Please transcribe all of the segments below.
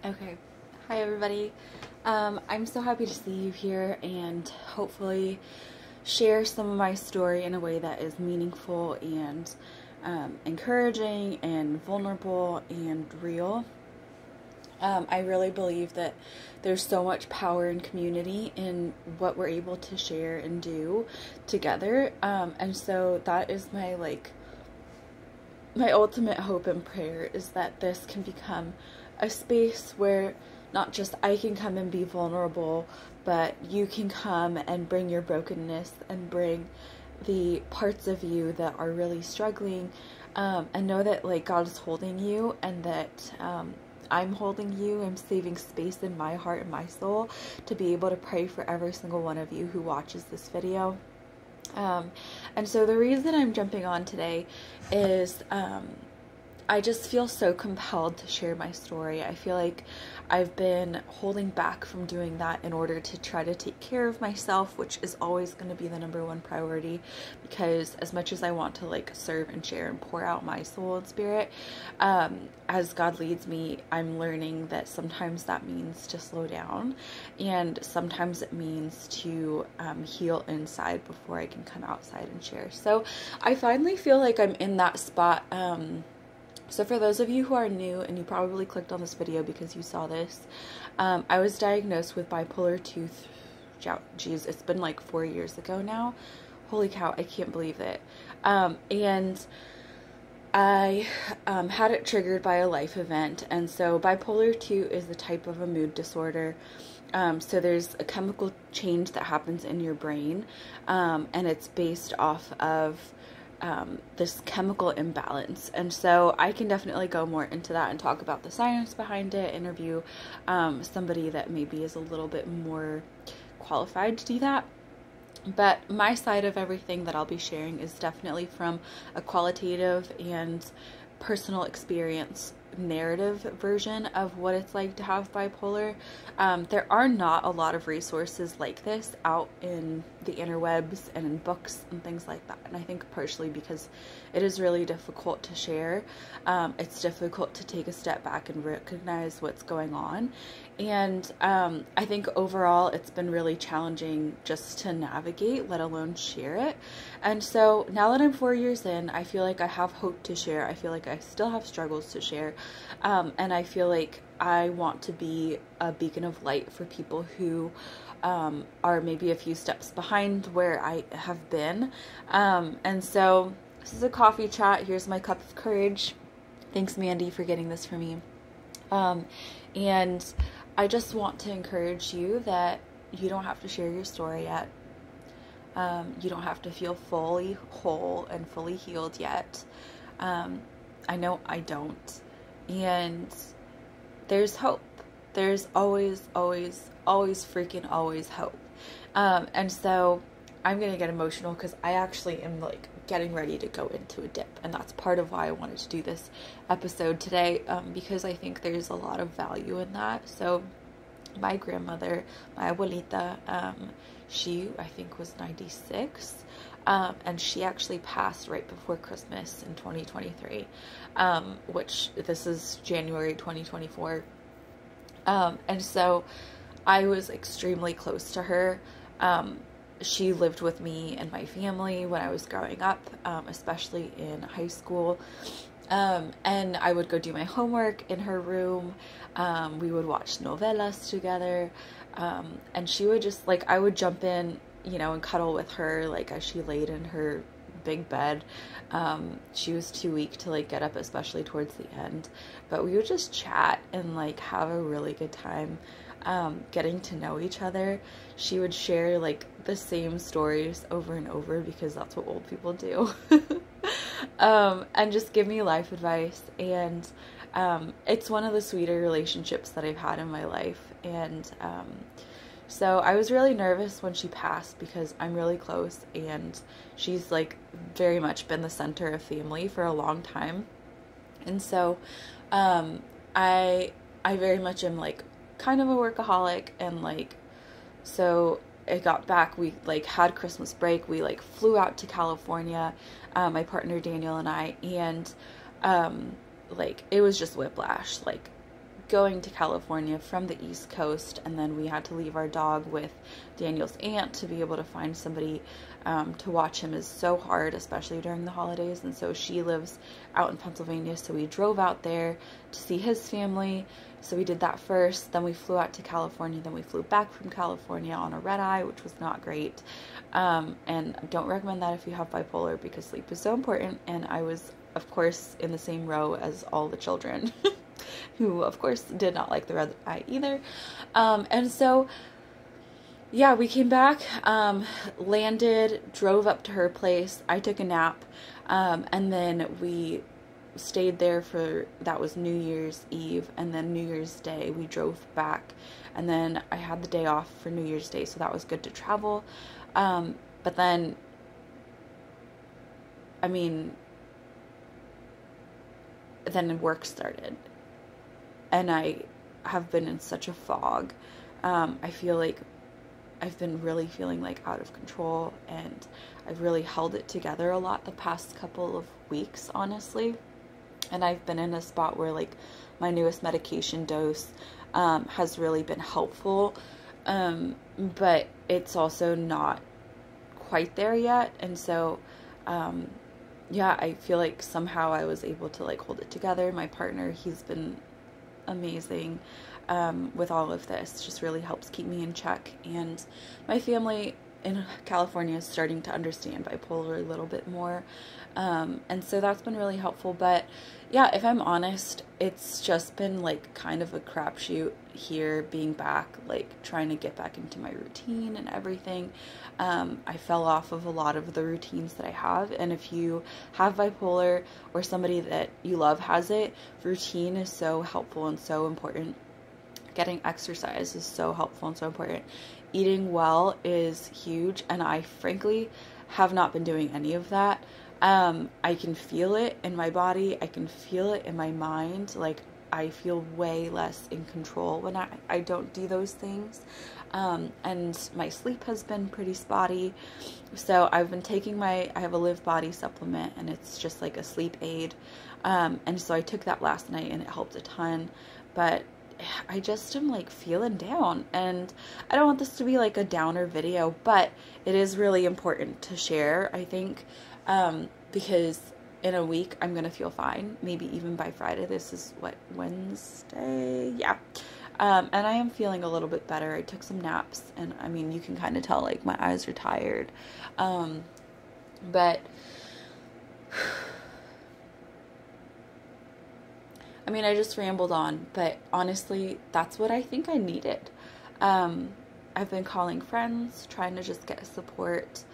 Okay. Hi, everybody. I'm so happy to see you here and hopefully share some of my story in a way that is meaningful and encouraging and vulnerable and real. I really believe that there's so much power in community in what we're able to share and do together. And so that is my ultimate hope and prayer is that this can become a space where not just I can come and be vulnerable, but you can come and bring your brokenness and bring the parts of you that are really struggling, and know that God is holding you, and that I'm holding you. I'm saving space in my heart and my soul to be able to pray for every single one of you who watches this video. And so the reason I'm jumping on today is I just feel so compelled to share my story. I feel like I've been holding back from doing that in order to try to take care of myself, which is always going to be the #1 priority, because as much as I want to serve and share and pour out my soul and spirit, as God leads me, I'm learning that sometimes that means to slow down, and sometimes it means to heal inside before I can come outside and share. So I finally feel like I'm in that spot. So for those of you who are new, and you probably clicked on this video because you saw this, I was diagnosed with bipolar 2, geez, it's been 4 years ago now. Holy cow, I can't believe it. And I had it triggered by a life event. And so bipolar 2 is a type of a mood disorder. So there's a chemical change that happens in your brain, and it's based off of this chemical imbalance. And so I can definitely go more into that and talk about the science behind it, interview somebody that maybe is a little bit more qualified to do that. But my side of everything that I'll be sharing is definitely from a qualitative and personal experience narrative version of what it's like to have bipolar. There are not a lot of resources like this out in the interwebs and in books and things like that, and I think partially because it is really difficult to share. It's difficult to take a step back and recognize what's going on, and I think overall it's been really challenging just to navigate, let alone share it. And so now that I'm 4 years in, I feel like I have hope to share. I feel like I still have struggles to share, and I feel like I want to be a beacon of light for people who are maybe a few steps behind where I have been. And so this is a coffee chat. Here's my cup of courage. Thanks, Mandy, for getting this for me. And I just want to encourage you that you don't have to share your story yet. You don't have to feel fully whole and fully healed yet. I know I don't. And there's hope. There's always freaking always hope. And so I'm going to get emotional because I actually am getting ready to go into a dip. And that's part of why I wanted to do this episode today, because I think there's a lot of value in that. So my grandmother, my abuelita, she, I think, was 96, and she actually passed right before Christmas in 2023, which this is January 2024, and so I was extremely close to her. She lived with me and my family when I was growing up, especially in high school, and I would go do my homework in her room. We would watch novelas together, and she would just, I would jump in, and cuddle with her, as she laid in her big bed. She was too weak to, get up, especially towards the end, but we would just chat and, have a really good time, getting to know each other. She would share, the same stories over and over, because that's what old people do, and just give me life advice. And it's one of the sweeter relationships that I've had in my life. And so I was really nervous when she passed, because I'm really close, and she's very much been the center of family for a long time. And so I very much am kind of a workaholic, and so I got back, we had Christmas break, we flew out to California, my partner Daniel and I, and it was just whiplash. going to California from the East Coast, and then we had to leave our dog with Daniel's aunt to be able to find somebody to watch him is so hard, especially during the holidays. And so she lives out in Pennsylvania, so we drove out there to see his family. So we did that first, then we flew out to California, then we flew back from California on a red eye, which was not great. And I don't recommend that if you have bipolar, because sleep is so important. And I was, of course, in the same row as all the children who, of course, did not like the red eye either. And so, yeah, we came back, landed, drove up to her place. I took a nap, and then we stayed there for, that was New Year's Eve, and then New Year's Day we drove back, and then I had the day off for New Year's Day, so that was good to travel. But then, I mean, then work started, and I have been in such a fog. I feel like I've been really feeling like out of control, and I've really held it together a lot the past couple of weeks, honestly. And I've been in a spot where like my newest medication dose has really been helpful, but it's also not quite there yet. And so yeah, I feel like somehow I was able to like hold it together. My partner, he's been amazing with all of this, just really helps keep me in check. And my family in California is starting to understand bipolar a little bit more, and so that's been really helpful. But yeah, if I'm honest, it's just been like kind of a crapshoot here, being back, like trying to get back into my routine and everything. I fell off of a lot of the routines that I have, and if you have bipolar or somebody that you love has it, routine is so helpful and so important. Getting exercise is so helpful and so important. Eating well is huge, and I frankly have not been doing any of that. I can feel it in my body. I can feel it in my mind. Like, I feel way less in control when I don't do those things. And my sleep has been pretty spotty. So I've been taking I have a Live Body supplement, and it's just like a sleep aid. And so I took that last night, and it helped a ton. But I just am like feeling down, and I don't want this to be like a downer video, but it is really important to share, I think, because in a week I'm gonna feel fine, maybe even by Friday. This is what, Wednesday? Yeah. And I am feeling a little bit better. I took some naps, and I mean, you can kind of tell like my eyes are tired. But I mean, I just rambled on, but honestly, that's what I think I needed. I've been calling friends, trying to just get support.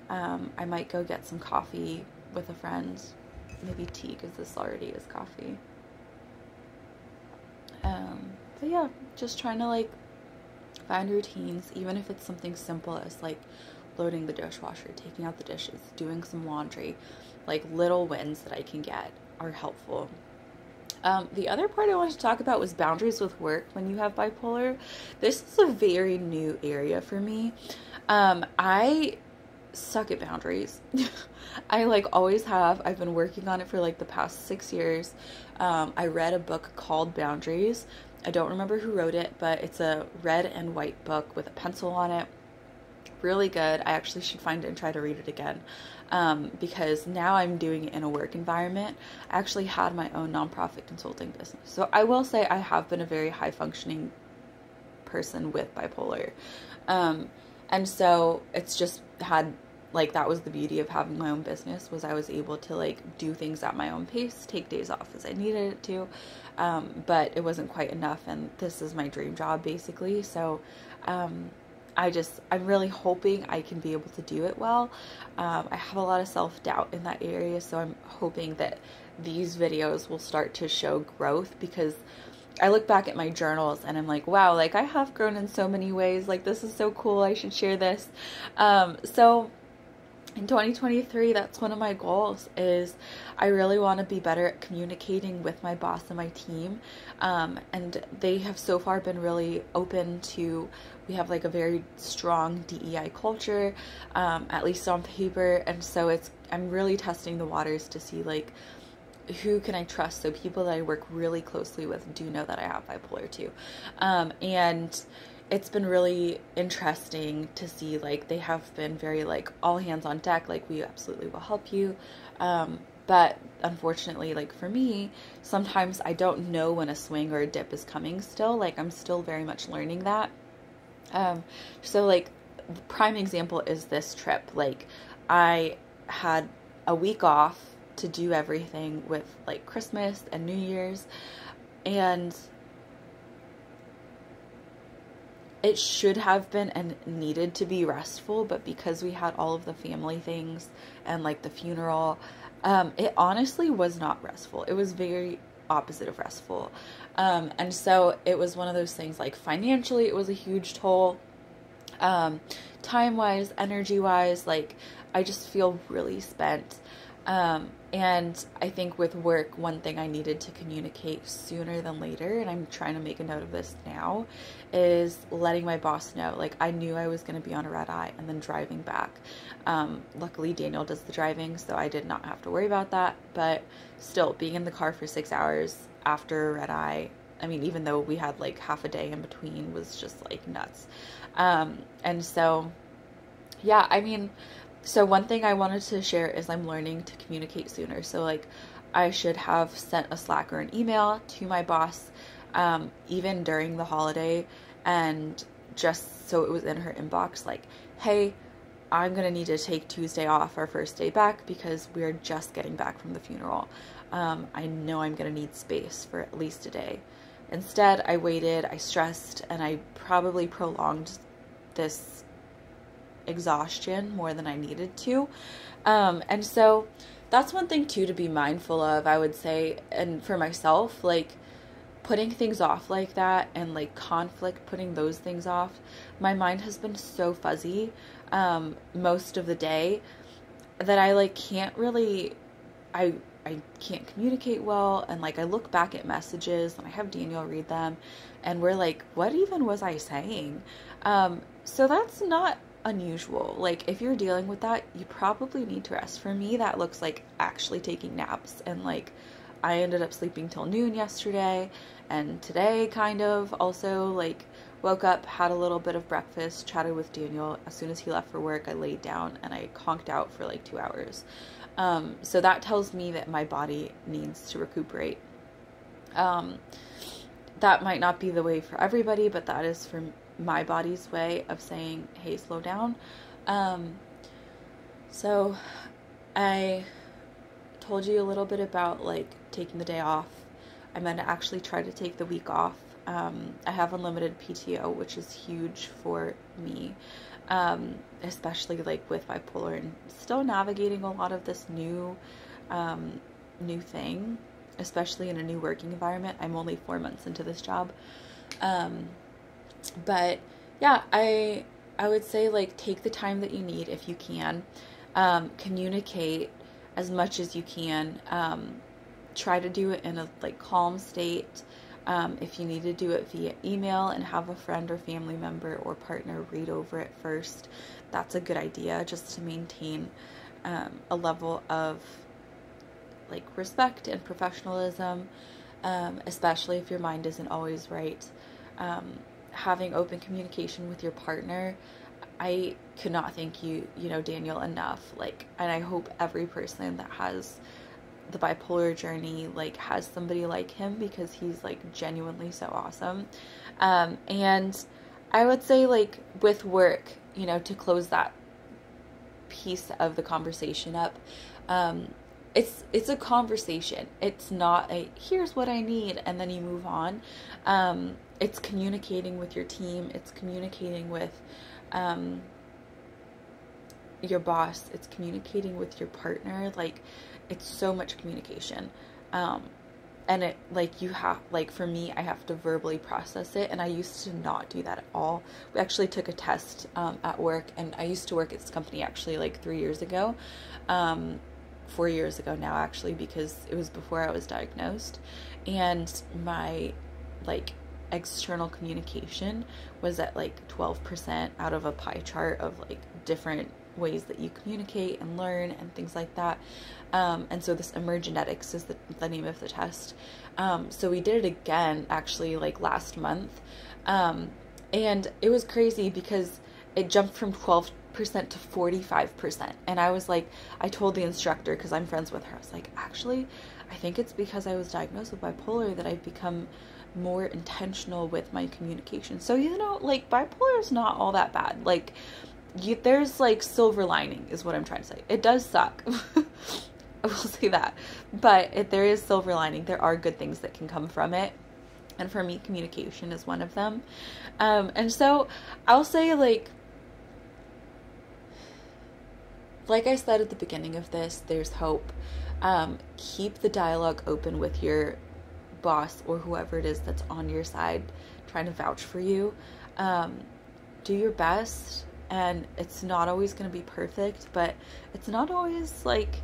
I might go get some coffee with a friend, maybe tea, because this already is coffee. But yeah, just trying to like find routines, even if it's something simple as like loading the dishwasher, taking out the dishes, doing some laundry. Like, little wins that I can get are helpful. The other part I wanted to talk about was boundaries with work when you have bipolar. This is a very new area for me. I suck at boundaries. I like always have. I've been working on it for like the past 6 years. I read a book called Boundaries. I don't remember who wrote it, but it's a red and white book with a pencil on it. Really good. I actually should find it and try to read it again, because now I'm doing it in a work environment. I actually had my own nonprofit consulting business, so I will say I have been a very high functioning person with bipolar, and so it's just had, like, that was the beauty of having my own business, was I was able to like do things at my own pace, take days off as I needed it to, but it wasn't quite enough, and this is my dream job basically. So I'm really hoping I can be able to do it well. I have a lot of self-doubt in that area, so I'm hoping that these videos will start to show growth, because I look back at my journals and I'm like, wow, like I have grown in so many ways. Like, this is so cool. I should share this. So in 2023, that's one of my goals, is I really want to be better at communicating with my boss and my team. And they have so far been really open to, we have like a very strong DEI culture, at least on paper. And so I'm really testing the waters to see like who can I trust? So people that I work really closely with do know that I have bipolar 2. And it's been really interesting to see, like, they have been very, like, all hands on deck, like, we absolutely will help you. But unfortunately, like, for me, sometimes I don't know when a swing or a dip is coming still. Like, I'm still very much learning that. So, like, the prime example is this trip. Like, I had a week off to do everything with, like, Christmas and New Year's, and it should have been and needed to be restful, but because we had all of the family things and, like, the funeral, it honestly was not restful. It was very opposite of restful. And so it was one of those things, like, financially, it was a huge toll. Time-wise, energy-wise, like, I just feel really spent. And I think with work, one thing I needed to communicate sooner than later, and I'm trying to make a note of this now, is letting my boss know. Like, I knew I was going to be on a red eye and then driving back. Luckily, Daniel does the driving, so I did not have to worry about that. But still, being in the car for 6 hours after a red eye, I mean, even though we had, like, half a day in between, was just, like, nuts. And so, yeah, I mean, so one thing I wanted to share is I'm learning to communicate sooner. So, like, I should have sent a Slack or an email to my boss, even during the holiday, and just so it was in her inbox, like, hey, I'm going to need to take Tuesday off, our first day back, because we're just getting back from the funeral. I know I'm going to need space for at least a day. Instead, I waited, I stressed, and I probably prolonged this exhaustion more than I needed to. And so that's one thing too to be mindful of, I would say, and for myself, like, putting things off like that and, like, conflict, putting those things off. My mind has been so fuzzy most of the day that I, like, can't really, I can't communicate well, and, like, I look back at messages and I have Daniel read them and we're like, what even was I saying? So that's not unusual. Like, if you're dealing with that, you probably need to rest. For me, that looks like actually taking naps, and, like, I ended up sleeping till noon yesterday, and today kind of also, like, woke up, had a little bit of breakfast, chatted with Daniel. As soon as he left for work, I laid down and I conked out for like 2 hours. So that tells me that my body needs to recuperate. That might not be the way for everybody, but that is for my body's way of saying, hey, slow down. So I told you a little bit about, like, taking the day off. I'm going to actually try to take the week off. I have unlimited PTO, which is huge for me, especially, like, with bipolar and still navigating a lot of this new thing, especially in a new working environment. I'm only 4 months into this job. But yeah, I would say, like, take the time that you need if you can. Communicate as much as you can. Try to do it in a, like, calm state. If you need to do it via email and have a friend or family member or partner read over it first, that's a good idea, just to maintain a level of, like, respect and professionalism, especially if your mind isn't always right. Having open communication with your partner, I could not thank you, Daniel, enough. Like, and I hope every person that has the bipolar journey, like, has somebody like him, because he's, like, genuinely so awesome. And I would say, like, with work, to close that piece of the conversation up, it's a conversation. It's not a, here's what I need, and then you move on. It's communicating with your team. It's communicating with your boss. It's communicating with your partner. Like, it's so much communication. And it, like, you have, like, for me, I have to verbally process it, and I used to not do that at all. We actually took a test at work, and I used to work at this company actually, like, 3 years ago. 4 years ago now, actually, because it was before I was diagnosed, and my, like, external communication was at, like, 12% out of a pie chart of, like, different ways that you communicate and learn and things like that. And so this emergenetics is the name of the test. So we did it again, actually, like last month. And it was crazy because it jumped from 12% to 45%. And I was like, I told the instructor, because I'm friends with her, I was like, actually, I think it's because I was diagnosed with bipolar that I've become more intentional with my communication. So, you know, like, bipolar is not all that bad. Like, there's like silver lining is what I'm trying to say. It does suck. I will say that. But there is silver lining. There are good things that can come from it. And for me, communication is one of them. And so I'll say, like I said at the beginning of this, there's hope. Keep the dialogue open with your boss or whoever it is that's on your side trying to vouch for you. Do your best, and it's not always going to be perfect, but it's not always like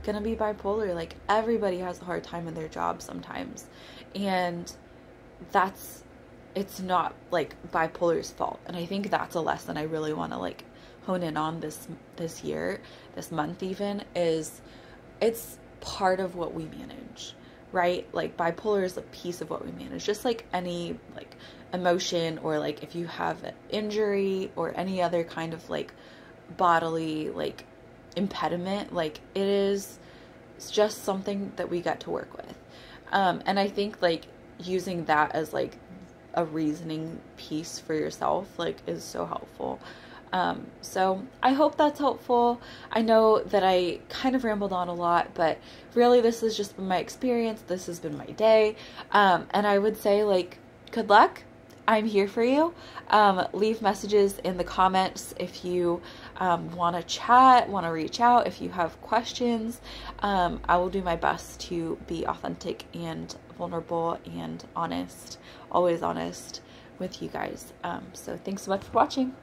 going to be bipolar. Like, everybody has a hard time in their job sometimes, and it's not like bipolar's fault. And I think that's a lesson I really want to like hone in on this year, this month even, is it's part of what we manage, right? Like, bipolar is a piece of what we manage, just like any like emotion, or like if you have an injury or any other kind of like bodily like impediment, like it's just something that we get to work with. And I think like using that as like a reasoning piece for yourself like is so helpful. So I hope that's helpful. I know that I kind of rambled on a lot, but really this has just been my experience. This has been my day. And I would say, like, good luck. I'm here for you. Leave messages in the comments if you want to chat, want to reach out, if you have questions. I will do my best to be authentic and vulnerable and honest, always honest with you guys. So thanks so much for watching.